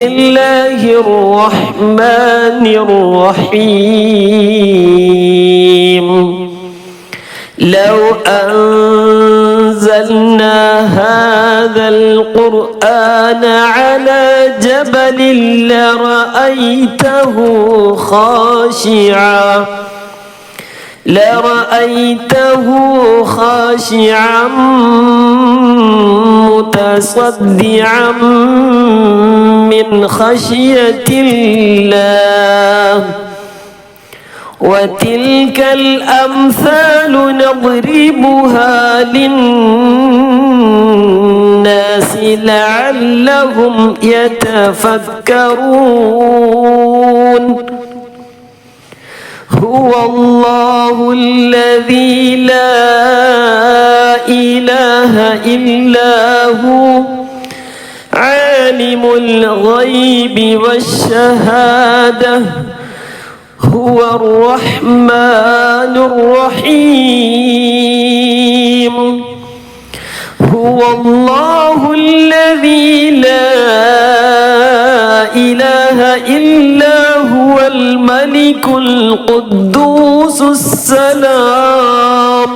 الله الرحمن الرحيم لو أنزلنا هذا القرآن على جبل لرأيته خاشعا متصدعا من خشية الله وتلك الأمثال نضربها للناس لعلهم يتفكرون هو الله الذي لا إله إلا هو عالم الغيب والشهادة هو الرحمن الرحيم هو الله الذي لا إله إلا هو الملك القدوس السلام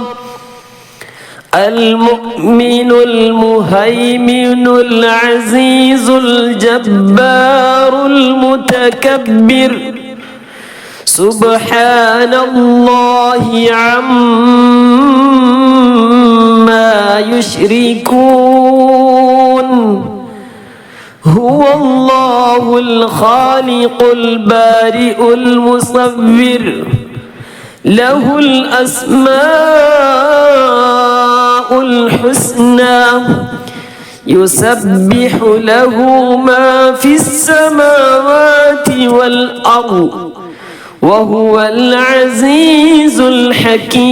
المؤمن المهيمن العزيز الجبار المتكبر سبحان الله عما يشركون هو الله الخالق البارئ المصور له الأسماء الحسنى يسبح له ما في السماوات والأرض وهو العزيز الحكيم.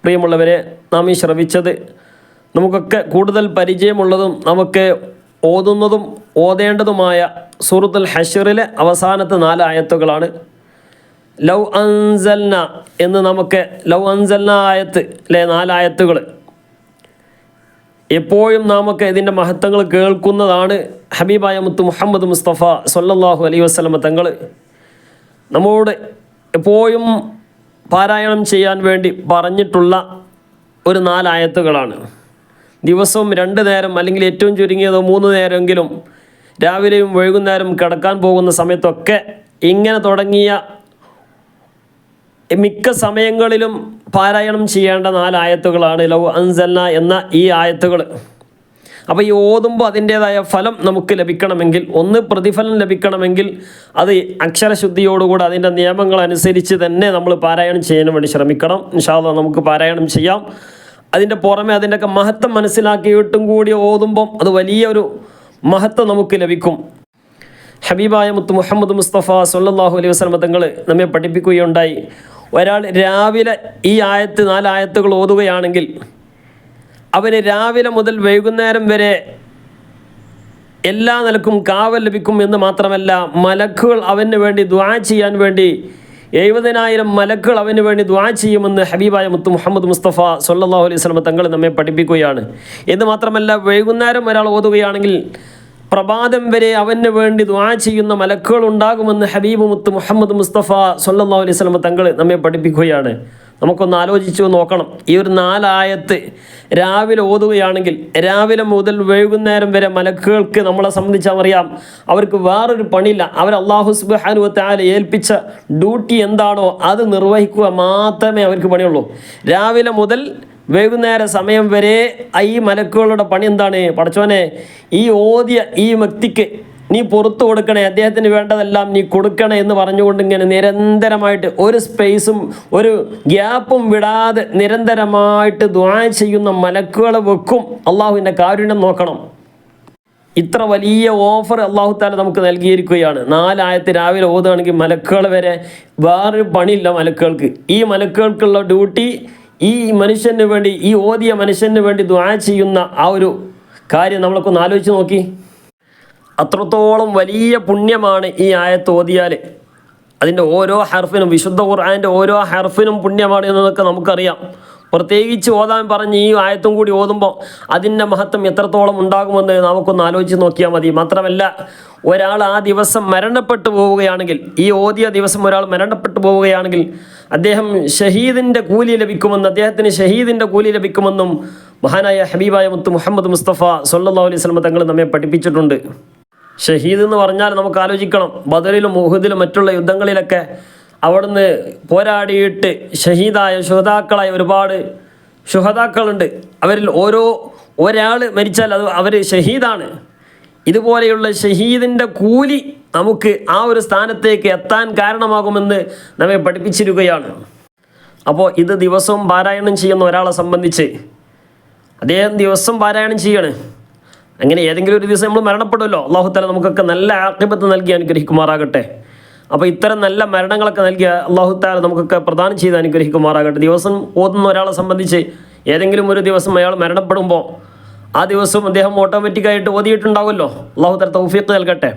പ്രിയമുള്ളവരെ, നാം ഈ ശ്രവിച്ചത് നമുക്കൊക്കെ കൂടുതൽ പരിചയമുള്ളതും നമുക്ക് ഓതുന്നതും ഓതേണ്ടതുമായ സൂറത്തുൽ ഹശ്റിലെ അവസാനത്തെ 4 ആയത്തുകളാണ്. ലൗ അൻസൽന എന്ന് നമുക്ക് ലൗ അൻസൽന ആയത്തിലെ 4 ആയത്തുകൾ എപ്പോഴും നമുക്ക് ഇതിൻ്റെ മഹത്വങ്ങൾ കേൾക്കുന്നതാണ്. ഹബീബായ മുത്ത് മുഹമ്മദ് മുസ്തഫ സ്വല്ലല്ലാഹു അലൈഹി വസല്ലമ തങ്ങൾ നമ്മോട് എപ്പോഴും പാരായണം ചെയ്യാൻ വേണ്ടി പറഞ്ഞിട്ടുള്ള ഒരു 4 ആയത്തുകളാണ്. ദിവസവും 2 നേരം അല്ലെങ്കിൽ ഏറ്റവും ചുരുങ്ങിയത് 3 നേരമെങ്കിലും രാവിലെയും വൈകുന്നേരം കിടക്കാൻ പോകുന്ന സമയത്തൊക്കെ ഇങ്ങനെ തുടങ്ങിയ മിക്ക സമയങ്ങളിലും പാരായണം ചെയ്യേണ്ട 4 ആയത്തുകളാണ് ലൗ അൻസൽന എന്ന ഈ ആയത്തുകൾ. അപ്പോൾ ഈ ഓതുമ്പോൾ അതിൻ്റേതായ ഫലം നമുക്ക് ലഭിക്കണമെങ്കിൽ, ഒന്ന് പ്രതിഫലം ലഭിക്കണമെങ്കിൽ അത് അക്ഷരശുദ്ധിയോടുകൂടി അതിൻ്റെ നിയമങ്ങളനുസരിച്ച് തന്നെ നമ്മൾ പാരായണം ചെയ്യാൻ വേണ്ടി ശ്രമിക്കണം. ഇൻഷാ അല്ലാഹ് നമുക്ക് പാരായണം ചെയ്യാം. അതിൻ്റെ പുറമെ അതിൻ്റെയൊക്കെ മഹത്വം മനസ്സിലാക്കിയിട്ടും കൂടി ഓതുമ്പം അത് വലിയൊരു മഹത്വം നമുക്ക് ലഭിക്കും. ഹബീബായ മുത്ത് മുഹമ്മദ് മുസ്തഫ സ്വല്ലല്ലാഹു അലൈഹി വസല്ലം തങ്ങൾ നമ്മെ പഠിപ്പിക്കുകയുണ്ടായി, ഒരാൾ രാവിലെ ഈ 4 ആയത്തുകൾ ഓതുകയാണെങ്കിൽ അവന് രാവിലെ മുതൽ വൈകുന്നേരം വരെ എല്ലാ നിലക്കും കാവൽ ലഭിക്കും എന്ന് മാത്രമല്ല, മലക്കുകൾ അവന് വേണ്ടി ദുആ ചെയ്യാൻ വേണ്ടി 70,000 മലക്കുകൾ അവന് വേണ്ടി ദുആ ചെയ്യുമെന്ന് ഹബീബായ മുത്ത് മുഹമ്മദ് മുസ്തഫ സ്വല്ലല്ലാഹു അലൈഹി വസല്ലം തങ്ങൾ നമ്മെ പഠിപ്പിക്കുകയാണ്. എന്ന് മാത്രമല്ല, വൈകുന്നേരം ഒരാൾ ഓതുകയാണെങ്കിൽ പ്രഭാതം വരെ അവന് വേണ്ടി ദുആ ചെയ്യുന്ന മലക്കുകൾ ഉണ്ടാകുമെന്ന് ഹബീബ് മുത്ത് മുഹമ്മദ് മുസ്തഫ സ്വല്ലല്ലാഹു അലൈഹി വസല്ലം തങ്ങൾ നമ്മെ പഠിപ്പിക്കുകയാണ്. നമുക്കൊന്ന് ആലോചിച്ചു നോക്കണം. ഈ ഒരു 4 ആയത്ത് രാവിലെ ഓതുകയാണെങ്കിൽ രാവിലെ മുതൽ വൈകുന്നേരം വരെ മലക്കുകൾക്ക് നമ്മളെ സംബന്ധിച്ചാൽ അറിയാം, അവർക്ക് വേറൊരു പണിയില്ല. അവർ അല്ലാഹു സുബ്ഹാനഹു വ തആല ഏൽപ്പിച്ച ഡ്യൂട്ടി എന്താണോ അത് നിർവഹിക്കുക മാത്രമേ അവർക്ക് പണിയുള്ളൂ. രാവിലെ മുതൽ വൈകുന്നേര സമയം വരെ ഈ മലക്കുകളുടെ പണി എന്താണ്? പടച്ചോനെ, ഈ ഓതിയ ഈ വ്യക്തിക്ക് നീ പുറത്തു കൊടുക്കണേ, അദ്ദേഹത്തിന് വേണ്ടതെല്ലാം നീ കൊടുക്കണേ എന്ന് പറഞ്ഞുകൊണ്ട് ഇങ്ങനെ നിരന്തരമായിട്ട് ഒരു സ്പേസും ഒരു ഗ്യാപ്പും വിടാതെ നിരന്തരമായിട്ട് ദുആ ചെയ്യുന്ന മലക്കുകളെ വെക്കും. അള്ളാഹുവിൻ്റെ കാരുണ്യം നോക്കണം. ഇത്ര വലിയ ഓഫർ അല്ലാഹു തആല നമുക്ക് നൽകിയിരിക്കുകയാണ്. 4 ആയത്ത് രാവിലെ ഓതുകയാണെങ്കിൽ മലക്കുകൾ വരെ വേറൊരു പണിയില്ല മലക്കുകൾക്ക്. ഈ മലക്കുകൾക്കുള്ള ഡ്യൂട്ടി ഈ മനുഷ്യന് വേണ്ടി, ഈ ഓതിയ മനുഷ്യന് വേണ്ടി ദുആ ചെയ്യുന്ന ആ ഒരു കാര്യം നമ്മളൊക്കെ ഒന്ന് ആലോചിച്ച് നോക്കി. അത്രത്തോളം വലിയ പുണ്യമാണ് ഈ ആയത്ത് ഓതിയാൽ. അതിൻ്റെ ഓരോ ഹർഫിനും, വിശുദ്ധ ഖുർആൻ്റെ ഓരോ ഹർഫിനും പുണ്യമാണ് എന്നതൊക്കെ നമുക്കറിയാം. പ്രത്യേകിച്ച് ഓതാൻ പറഞ്ഞ് ഈ ആയത്തും കൂടി ഓതുമ്പോൾ അതിൻ്റെ മഹത്വം എത്രത്തോളം ഉണ്ടാകുമെന്ന് നമുക്കൊന്ന് ആലോചിച്ച് നോക്കിയാൽ മതി. മാത്രമല്ല, ഒരാൾ ആ ദിവസം മരണപ്പെട്ടു പോവുകയാണെങ്കിൽ, ഈ ഓതിയ ദിവസം ഒരാൾ മരണപ്പെട്ടു പോവുകയാണെങ്കിൽ അദ്ദേഹം ഷഹീദിൻ്റെ കൂലി ലഭിക്കുമെന്ന്, അദ്ദേഹത്തിന് ഷഹീദിൻ്റെ കൂലി ലഭിക്കുമെന്നും മഹാനായ ഹബീബായ മുത്ത് മുഹമ്മദ് മുസ്തഫ സല്ലല്ലാഹു അലൈഹി വസല്ലം തങ്ങൾ നമ്മെ പഠിപ്പിച്ചിട്ടുണ്ട്. ഷഹീദ് എന്ന് പറഞ്ഞാൽ നമുക്ക് ആലോചിക്കണം, ബദറിലും ഉഹദിലും മറ്റുള്ള യുദ്ധങ്ങളിലൊക്കെ അവിടുന്ന് പോരാടിയിട്ട് ഷഹീദായ ശുഹദാക്കളായ ഒരുപാട് ശുഹദാക്കളുണ്ട്. അവരിൽ ഒരാൾ മരിച്ചാൽ അത് അവർ ഷഹീദാണ്. ഇതുപോലെയുള്ള ഷഹീദിൻ്റെ കൂലി നമുക്ക് ആ ഒരു സ്ഥാനത്തേക്ക് എത്താൻ കാരണമാകുമെന്ന് നമ്മെ പഠിപ്പിച്ചിരിക്കുകയാണ്. അപ്പോൾ ഇത് ദിവസവും പാരായണം ചെയ്യുന്ന ഒരാളെ സംബന്ധിച്ച് അദ്ദേഹം ദിവസം പാരായണം ചെയ്യാണ്. അങ്ങനെ ഏതെങ്കിലും ഒരു ദിവസം നമ്മൾ മരണപ്പെടുമല്ലോ. അല്ലാഹു തആല നമുക്കൊക്കെ നല്ല ആഖിബത്ത് നൽകി അനുഗ്രഹിക്കുമാറാകട്ടെ. അപ്പോൾ ഇത്തരം നല്ല മരണങ്ങളൊക്കെ നൽകിയ അല്ലാഹു തആല നമുക്കൊക്കെ പ്രദാനം ചെയ്ത് അനുഗ്രഹിക്കുമാറാകട്ടെ. ദിവസം ഓതുന്ന ഒരാളെ സംബന്ധിച്ച് ഏതെങ്കിലും ഒരു ദിവസം അയാൾ മരണപ്പെടുമ്പോൾ ആ ദിവസവും അദ്ദേഹം ഓട്ടോമാറ്റിക്കായിട്ട് ഓതിയിട്ടുണ്ടാവുമല്ലോ. അല്ലാഹു തആല തൗഫീഖ് നൽകട്ടെ.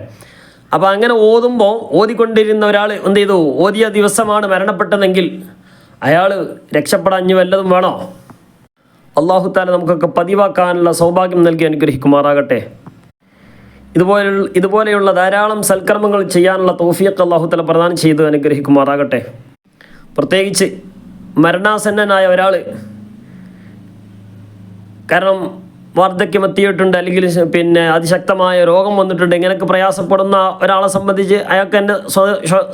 അപ്പോൾ അങ്ങനെ ഓതുമ്പോൾ ഓതിക്കൊണ്ടിരുന്ന ഒരാൾ എന്ത് ചെയ്തു, ഓതിയ ദിവസമാണ് മരണപ്പെട്ടതെങ്കിൽ അയാൾ രക്ഷപ്പെടാൻ ഇനി വല്ലതും വേണോ? അല്ലാഹു തആല നമുക്കൊക്കെ പതിവാക്കാനുള്ള സൗഭാഗ്യം നൽകി അനുഗ്രഹിക്കുമാറാകട്ടെ. ഇതുപോലെയുള്ള ധാരാളം സൽക്കർമ്മങ്ങൾ ചെയ്യാനുള്ള തൗഫീഖ് അല്ലാഹു തആല പ്രദാനം ചെയ്ത് അനുഗ്രഹിക്കുമാറാകട്ടെ. പ്രത്യേകിച്ച് മരണാസന്നനായ ഒരാൾ, കാരണം വാർദ്ധക്യമെത്തിയിട്ടുണ്ട്, അല്ലെങ്കിൽ അതിശക്തമായ രോഗം വന്നിട്ടുണ്ട്, ഇങ്ങനെയൊക്കെ പ്രയാസപ്പെടുന്ന ഒരാളെ സംബന്ധിച്ച് അയാൾക്ക് എൻ്റെ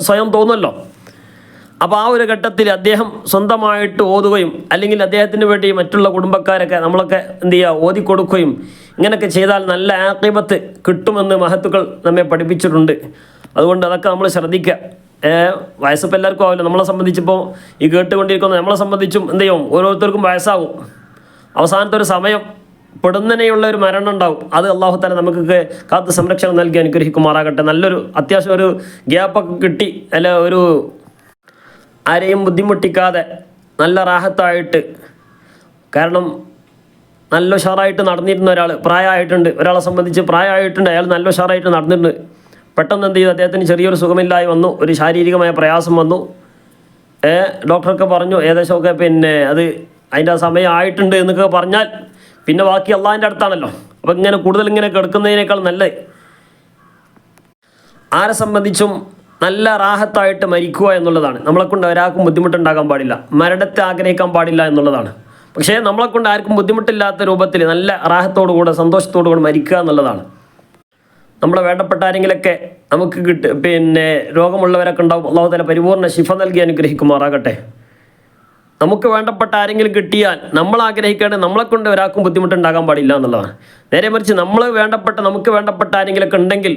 സ്വയം തോന്നുമല്ലോ. അപ്പോൾ ആ ഒരു ഘട്ടത്തിൽ അദ്ദേഹം സ്വന്തമായിട്ട് ഓതുകയും അല്ലെങ്കിൽ അദ്ദേഹത്തിന് വേണ്ടി മറ്റുള്ള കുടുംബക്കാരൊക്കെ നമ്മളൊക്കെ എന്ത് ചെയ്യുക, ഓതിക്കൊടുക്കുകയും ഇങ്ങനെയൊക്കെ ചെയ്താൽ നല്ല ആഖിബത്ത് കിട്ടുമെന്ന് മഹത്തുക്കൾ നമ്മെ പഠിപ്പിച്ചിട്ടുണ്ട്. അതുകൊണ്ട് അതൊക്കെ നമ്മൾ ശ്രദ്ധിക്കുക. വയസ്സിപ്പോൾ എല്ലാവർക്കും ആവില്ല. നമ്മളെ സംബന്ധിച്ചിപ്പോൾ ഈ കേട്ടുകൊണ്ടിരിക്കുന്ന നമ്മളെ സംബന്ധിച്ചും എന്ത് ചെയ്യും, ഓരോരുത്തർക്കും വയസ്സാകും. അവസാനത്തെ ഒരു സമയം പെടുന്നതിനെയുള്ള ഒരു മരണം ഉണ്ടാവും. അത് അല്ലാഹു തആല നമുക്കൊക്കെ കാത്ത് സംരക്ഷണം നൽകി അനുഗ്രഹിക്കുമാറാകട്ടെ. നല്ലൊരു അത്യാവശ്യം ഒരു ഗ്യാപ്പൊക്കെ കിട്ടി, അല്ല ഒരു ആരെയും ബുദ്ധിമുട്ടിക്കാതെ നല്ല റാഹത്തായിട്ട്, കാരണം നല്ല ഉഷാറായിട്ട് നടന്നിരുന്ന ഒരാൾ പ്രായമായിട്ടുണ്ട്, ഒരാളെ സംബന്ധിച്ച് പ്രായമായിട്ടുണ്ട്, അയാൾ നല്ല ഉഷാറായിട്ട് നടന്നിട്ടുണ്ട്. പെട്ടെന്ന് എന്ത് ചെയ്തു, അദ്ദേഹത്തിന് ചെറിയൊരു സുഖമില്ലായി വന്നു, ഒരു ശാരീരികമായ പ്രയാസം വന്നു. ഡോക്ടറൊക്കെ പറഞ്ഞു ഏകദേശമൊക്കെ അത് അതിൻ്റെ സമയം ആയിട്ടുണ്ട് എന്നൊക്കെ പറഞ്ഞാൽ പിന്നെ ബാക്കി അള്ളാഹിൻ്റെ അടുത്താണല്ലോ. അപ്പോൾ ഇങ്ങനെ കൂടുതൽ ഇങ്ങനെ കിടക്കുന്നതിനേക്കാൾ നല്ലത് ആരെ സംബന്ധിച്ചും നല്ല റാഹത്തായിട്ട് മരിക്കുക എന്നുള്ളതാണ്. നമ്മളെക്കൊണ്ട് ഒരാൾക്കും ബുദ്ധിമുട്ടുണ്ടാകാൻ പാടില്ല, മരണത്തെ ആഗ്രഹിക്കാൻ പാടില്ല എന്നുള്ളതാണ്. പക്ഷേ നമ്മളെക്കൊണ്ട് ആർക്കും ബുദ്ധിമുട്ടില്ലാത്ത രൂപത്തിൽ നല്ല റാഹത്തോടുകൂടെ സന്തോഷത്തോടുകൂടെ മരിക്കുക എന്നുള്ളതാണ്. നമ്മളെ വേണ്ടപ്പെട്ട ആരെങ്കിലൊക്കെ നമുക്ക് രോഗമുള്ളവരൊക്കെ ഉണ്ടാവും. അല്ലാഹു തആല പരിപൂർണ്ണ ശിഫ നൽകി അനുഗ്രഹിക്കുമാറാകട്ടെ. നമുക്ക് വേണ്ടപ്പെട്ട ആരെങ്കിലും കിട്ടിയാൽ നമ്മൾ ആഗ്രഹിക്കേണ്ടത് നമ്മളെക്കൊണ്ട് ഒരാൾക്കും ബുദ്ധിമുട്ടുണ്ടാകാൻ പാടില്ല എന്നുള്ളതാണ്. നേരെ മറിച്ച് നമുക്ക് വേണ്ടപ്പെട്ട ആരെങ്കിലൊക്കെ ഉണ്ടെങ്കിൽ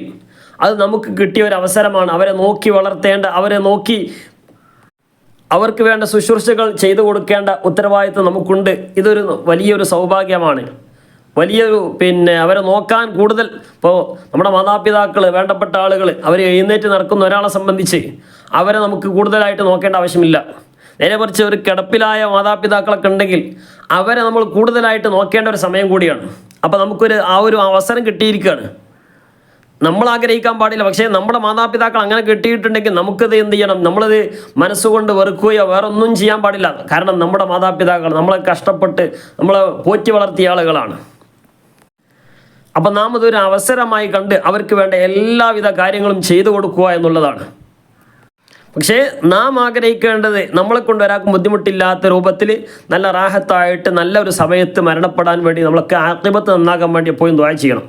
അത് നമുക്ക് കിട്ടിയ ഒരു അവസരമാണ്. അവരെ നോക്കി വളർത്തേണ്ട, അവരെ നോക്കി അവർക്ക് വേണ്ട ശുശ്രൂഷകൾ ചെയ്തു കൊടുക്കേണ്ട ഉത്തരവാദിത്വം നമുക്കുണ്ട്. ഇതൊരു വലിയൊരു സൗഭാഗ്യമാണ്. വലിയൊരു അവരെ നോക്കാൻ കൂടുതൽ, ഇപ്പോൾ നമ്മുടെ മാതാപിതാക്കൾ, വേണ്ടപ്പെട്ട ആളുകൾ, അവർ എഴുന്നേറ്റ് നടക്കുന്ന ഒരാളെ സംബന്ധിച്ച് അവരെ നമുക്ക് കൂടുതലായിട്ട് നോക്കേണ്ട ആവശ്യമില്ല. നേരെ മറിച്ച് ഒരു കിടപ്പിലായ മാതാപിതാക്കളൊക്കെ ഉണ്ടെങ്കിൽ അവരെ നമ്മൾ കൂടുതലായിട്ട് നോക്കേണ്ട ഒരു സമയം കൂടിയാണ്. അപ്പോൾ നമുക്കൊരു ഒരു അവസരം കിട്ടിയിരിക്കുകയാണ്. നമ്മൾ ആഗ്രഹിക്കാൻ പാടില്ല, പക്ഷേ നമ്മുടെ മാതാപിതാക്കൾ അങ്ങനെ കിട്ടിയിട്ടുണ്ടെങ്കിൽ നമുക്കത് എന്ത് ചെയ്യണം, നമ്മളത് മനസ്സുകൊണ്ട് വെറുക്കുകയോ വേറെ ഒന്നും ചെയ്യാൻ പാടില്ല. കാരണം നമ്മുടെ മാതാപിതാക്കൾ നമ്മളെ കഷ്ടപ്പെട്ട് നമ്മളെ പോറ്റി വളർത്തിയ ആളുകളാണ്. അപ്പം നാം ഇതൊരു അവസരമായി കണ്ട് അവർക്ക് വേണ്ട എല്ലാവിധ കാര്യങ്ങളും ചെയ്തു കൊടുക്കുക എന്നുള്ളതാണ്. പക്ഷേ നാം ആഗ്രഹിക്കേണ്ടത് നമ്മളെ കൊണ്ട് ഒരാൾക്കും ബുദ്ധിമുട്ടില്ലാത്ത രൂപത്തിൽ നല്ല റാഹത്തായിട്ട് നല്ല ഒരു സമയത്ത് മരണപ്പെടാൻ വേണ്ടി നമ്മളൊക്കെ ആഖിബത്ത് നന്നാകാൻ വേണ്ടി എപ്പോഴും ദുആ ചെയ്യണം.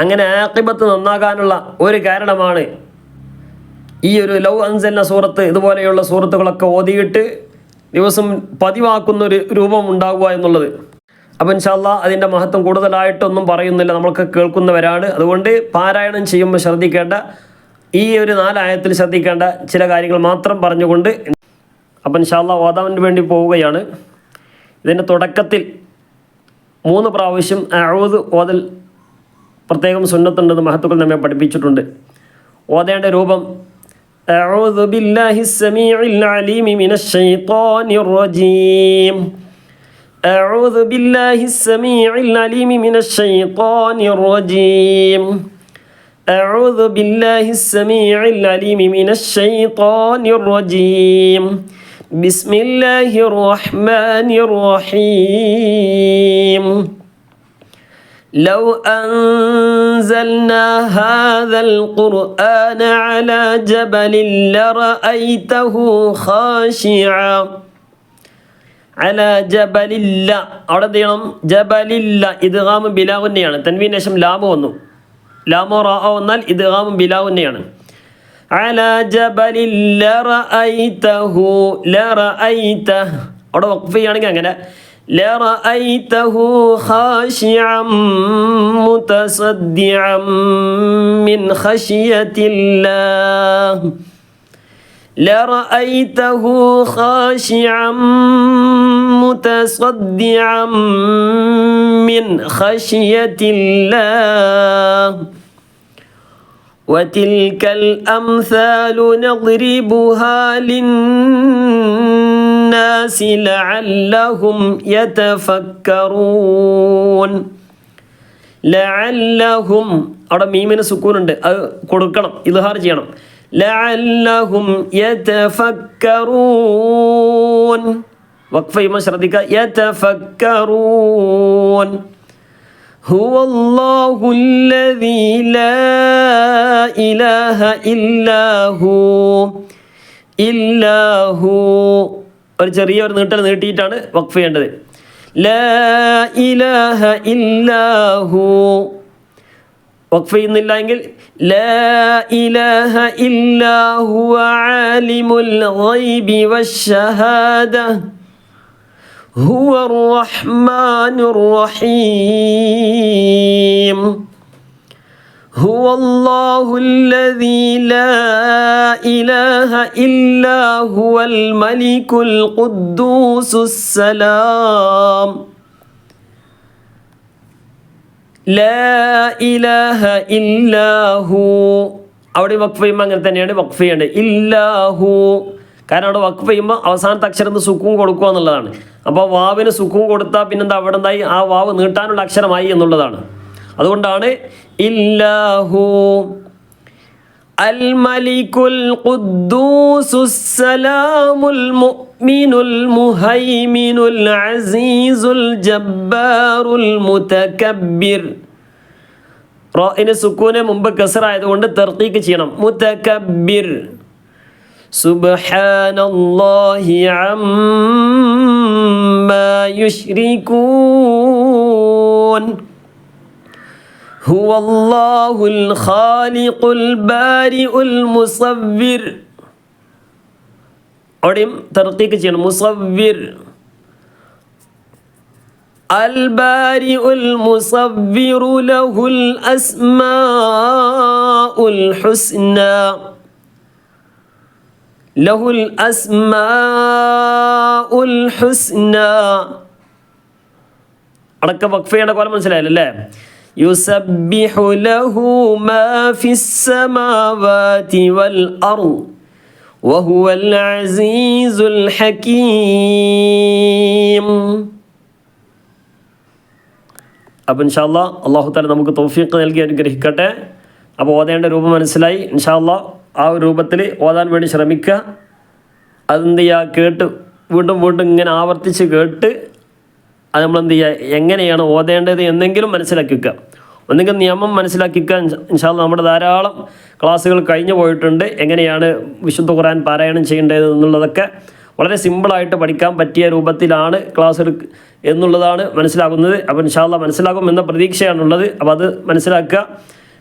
അങ്ങനെ ആഖിബത്ത് നന്നാകാനുള്ള ഒരു കാരണമാണ് ഈ ഒരു ലൗ അൻസൽന സൂറത്ത്, ഇതുപോലെയുള്ള സൂറത്തുകളൊക്കെ ഓതിയിട്ട് ദിവസം പതിവാക്കുന്ന ഒരു രൂപം ഉണ്ടാകുക എന്നുള്ളത്. അപ്പോൾ ഇൻഷാ അല്ലാഹ് അതിൻ്റെ മഹത്വം കൂടുതലായിട്ടൊന്നും പറയുന്നില്ല, നമ്മളൊക്കെ കേൾക്കുന്നവരാണ്. അതുകൊണ്ട് പാരായണം ചെയ്യുമ്പോൾ ശ്രദ്ധിക്കേണ്ട ഈ ഒരു 4 ആയത്തിൽ ശ്രദ്ധിക്കേണ്ട ചില കാര്യങ്ങൾ മാത്രം പറഞ്ഞുകൊണ്ട് അപ്പോൾ ഇൻഷാ അല്ലാഹ് ഓതാൻ വേണ്ടി പോവുകയാണ്. ഇതിൻ്റെ തുടക്കത്തിൽ 3 പ്രാവശ്യം അഊദ് ഓതൽ പ്രത്യേകം സുന്നത്തുണ്ടെന്ന് മഹത്തുക്കൾ നമ്മെ പഠിപ്പിച്ചിട്ടുണ്ട്. ഓതേണ്ട രൂപം അഊദു ബില്ലാഹിസ് സമീഉൽ അലീം മിനശ് ശൈത്വാനിർ റജീം. അഊദു ബില്ലാഹിസ് സമീഉൽ അലീം മിനശ് ശൈത്വാനിർ റജീം. أعوذ بالله السميع العليم من الشيطان الرجيم ബിസ്മില്ലാഹിർ റഹ്മാനിർ റഹീം. ലൗ അൻസൽനാ ഹാദൽ ഖുർആന അലാ ജബലിൻ ലറഅയ്തഹു ഖാശിഅ. അലാ ജബലില്ല, അവിടെ എന്ത് ചെയ്യണം? ജബലില്ല. ഇദ്ഗാം ബിലാഗുന്നെയാണ്. തൻവീന് ശേഷം ലാമ് വന്നു. ലാമോ റാഅോ വന്നാൽ ഇദ്ഗാം ബിലാഗുന്നെയാണ്. അലാ ജബലിൽ ലറഅയ്തഹു. ലറഅയ്തഹു അവിടെ വഖഫ് ചെയ്യുകയാണെങ്കിൽ അങ്ങനെ ലറഅയ്തഹു ഖാശിഅൻ മുതസദ്ദിഅൻ മിൻ ഖശിയത്തില്ലാഹ്. ലറഅയ്തഹു ഖാശിഅൻ മുതസദ്ദിഅൻ മിൻ ഖശിയത്തില്ലാഹ്. وتلك الأمثال نضربها للناس لعلهم يتفكرون. ലഅല്ലഹും അവിടെ മീമിന് സുക്കൂനുണ്ട്, അത് കൊടുക്കണം, ഇദ്ഹാർ ചെയ്യണം. ലഅല്ലഹും യതഫക്കറൂൻ. വഖഫ് ചെയ്യുമ്പോൾ ശ്രദ്ധിക്കുക, യതഫക്കറൂൻ. ഹുവല്ലാഹു അല്ലദീ ലാ ഇലാഹ ഇല്ലാഹു. ഇല്ലാഹു ഒരു ചെറിയ ഒരു നീട്ടൽ നീട്ടിയിട്ടാണ് വഖഫ് ചെയ്യേണ്ടത്. ലാ ഇലാഹ ഇല്ലാഹു. വഖഫ് ചെയ്യുന്നില്ല എങ്കിൽ ലാ ഇലാഹ ഇല്ലാഹു ആലിമുൽ ഗൈബി വശ്ശഹാദ هو الرحمن الرحيم. هو الله الذي لا إله إلا هو الملك القدوس السلام. لا إله إلا هو അവിടെ വഖഫ് ചെയ്യുമ്പോൾ അങ്ങനെ തന്നെയാണ് വഖഫ് ചെയ്യേണ്ടത്. ഇല്ലാഹു, കാരണം അവിടെ വഖഫ് ചെയ്യുമ്പോൾ അവസാനത്തെ അക്ഷരത്തിന് സുക്കൂൻ കൊടുക്കുക എന്നുള്ളതാണ്. അപ്പോൾ വാവിന് സുക്കൂൻ കൊടുത്താൽ പിന്നെന്താ അവിടെ എന്തായി? ആ വാവ് നീട്ടാനുള്ള അക്ഷരമായി എന്നുള്ളതാണ്. അതുകൊണ്ടാണ് ഇല്ലാഹു. അൽ മലികുൽ ഖുദ്ദൂസുസ് സലാമുൽ മുഅ്മിനുൽ മുഹൈമിനുൽ അസീസുൽ ജബ്ബാറുൽ മുതകബ്ബിർ. റാഇന് സുക്കൂന് മുമ്പ് കസ്റായതുകൊണ്ട് തർക്കീക്ക് ചെയ്യണം. മുതകബ്ബിർ. സുബ്ഹാനല്ലാഹി അമ്മാ യുശ്രികൂൻ. ഹുവല്ലാഹുൽ ഖാലിഖുൽ ബാരിഉൽ മുസവ്വിർ. അവിടെയും തർക്കീക്ക് ചെയ്യണം. മുസവ്വിർ. അൽ ബാരിഉൽ മുസവ്വിറു ലഹുൽ അസ്മാഉൽ ഹുസ്ന. ലഹുൽ അസ്മാഉൽ ഹുസ്ന. അടക്ക വഖഫ് ചെയ്യേണ്ട കോലം മനസ്സിലായല്ലേ? യുസബ്ബിഹു ലഹു മാ ഫിസ് സമാവാതി വൽ അർദ് വഹുവൽ അസീസുൽ ഹകീം. അപ്പോൾ ഇൻഷാ അല്ലാഹ് അല്ലാഹു തആല നമുക്ക് തൗഫീഖ് നൽകി അനുഗ്രഹിക്കട്ടെ. അപ്പോൾ ഓതേണ്ട രൂപം മനസ്സിലായി. ഇൻഷാ അല്ലാഹ് ആ ഒരു രൂപത്തിൽ ഓതാൻ വേണ്ടി ശ്രമിക്കുക. അതെന്ത് ചെയ്യുക? കേട്ട് വീണ്ടും വീണ്ടും ഇങ്ങനെ ആവർത്തിച്ച് കേട്ട് അത് നമ്മളെന്ത് ചെയ്യുക? എങ്ങനെയാണ് ഓതേണ്ടത് എന്നെങ്കിലും മനസ്സിലാക്കി വെക്കുക. ഒന്നെങ്കിൽ നിയമം മനസ്സിലാക്കി വെക്കുക. ഇൻഷാ അല്ലാഹ് നമ്മുടെ ധാരാളം ക്ലാസ്സുകൾ കഴിഞ്ഞു പോയിട്ടുണ്ട്. എങ്ങനെയാണ് വിശുദ്ധ ഖുർആൻ പാരായണം ചെയ്യേണ്ടത് എന്നുള്ളതൊക്കെ വളരെ സിമ്പിളായിട്ട് പഠിക്കാൻ പറ്റിയ രൂപത്തിലാണ് ക്ലാസ് എന്നുള്ളതാണ് മനസ്സിലാകുന്നത്. അപ്പോൾ ഇൻഷാ അല്ലാഹ് മനസ്സിലാകും എന്ന പ്രതീക്ഷയാണുള്ളത്. അപ്പോൾ അത് മനസ്സിലാക്കുക.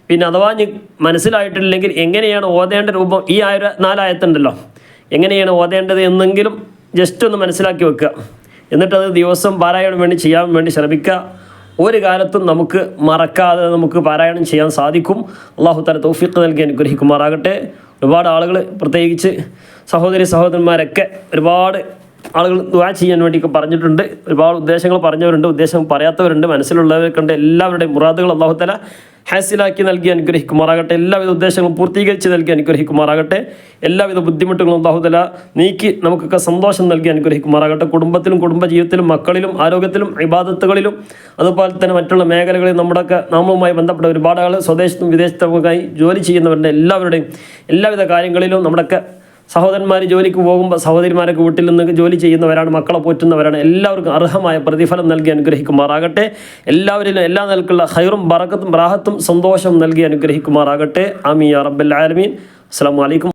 പിന്നെ അഥവാ മനസ്സിലായിട്ടില്ലെങ്കിൽ എങ്ങനെയാണ് ഓതേണ്ട രൂപം, ഈ 4 ആയത്തുണ്ടല്ലോ, എങ്ങനെയാണ് ഓതേണ്ടത് എന്നെങ്കിലും ജസ്റ്റ് ഒന്ന് മനസ്സിലാക്കി വെക്കുക. എന്നിട്ടത് ദിവസം പാരായണം വേണ്ടി ചെയ്യാൻ വേണ്ടി ശ്രമിക്കുക. ഒരു കാലത്തും നമുക്ക് മറക്കാതെ നമുക്ക് പാരായണം ചെയ്യാൻ സാധിക്കും. അല്ലാഹു തആല തൗഫീഖ് നൽകി അനുഗ്രഹിക്കുമാറാകട്ടെ. ഒരുപാട് ആളുകൾ, പ്രത്യേകിച്ച് സഹോദരന്മാരൊക്കെ ഒരുപാട് ആളുകൾ ദുആ ചെയ്യാൻ വേണ്ടിയൊക്കെ പറഞ്ഞിട്ടുണ്ട്. ഒരുപാട് ഉദ്ദേശങ്ങൾ പറഞ്ഞവരുണ്ട്, ഉദ്ദേശം പറയാത്തവരുണ്ട്. മനസ്സിലുള്ളവരൊക്കെ ഉണ്ട്. എല്ലാവരുടെയും മുറാദുകൾ അല്ലാഹു തആല ഹാസിലാക്കി നൽകി അനുഗ്രഹിക്കുമാറാകട്ടെ. എല്ലാവിധ ഉദ്ദേശങ്ങളും പൂർത്തീകരിച്ച് നൽകി അനുഗ്രഹിക്കുമാറാകട്ടെ. എല്ലാവിധ ബുദ്ധിമുട്ടുകളും അല്ലാഹു തആല നീക്കി നമുക്കൊക്കെ സന്തോഷം നൽകി അനുഗ്രഹിക്കുമാറാകട്ടെ. കുടുംബത്തിലും കുടുംബജീവിതത്തിലും മക്കളിലും ആരോഗ്യത്തിലും ഇബാദത്തുകളിലും അതുപോലെ തന്നെ മറ്റുള്ള മേഖലകളിൽ നമ്മുടെയൊക്കെ നാമവുമായി ബന്ധപ്പെട്ട ഒരുപാട് ആൾ സ്വദേശത്തും വിദേശത്തുമൊക്കെയായി ജോലി ചെയ്യുന്നവരുടെ എല്ലാവരുടെയും എല്ലാവിധ കാര്യങ്ങളിലും നമ്മുടെയൊക്കെ സഹോദരന്മാർ ജോലിക്ക് പോകുമ്പോൾ സഹോദരിമാരൊക്കെ വീട്ടിൽ നിന്ന് ജോലി ചെയ്യുന്നവരാണ്, മക്കളെ പോറ്റുന്നവരാണ്. എല്ലാവർക്കും അർഹമായ പ്രതിഫലം നൽകി അനുഗ്രഹിക്കുമാറാകട്ടെ. എല്ലാവരിലും എല്ലാ നിലക്കുള്ള ഖൈറും ബറക്കത്തും റാഹത്തും സന്തോഷം നൽകി അനുഗ്രഹിക്കുമാറാകട്ടെ. ആമീൻ യാ റബ്ബൽ ആലമീൻ. അസ്സലാമു അലൈക്കും.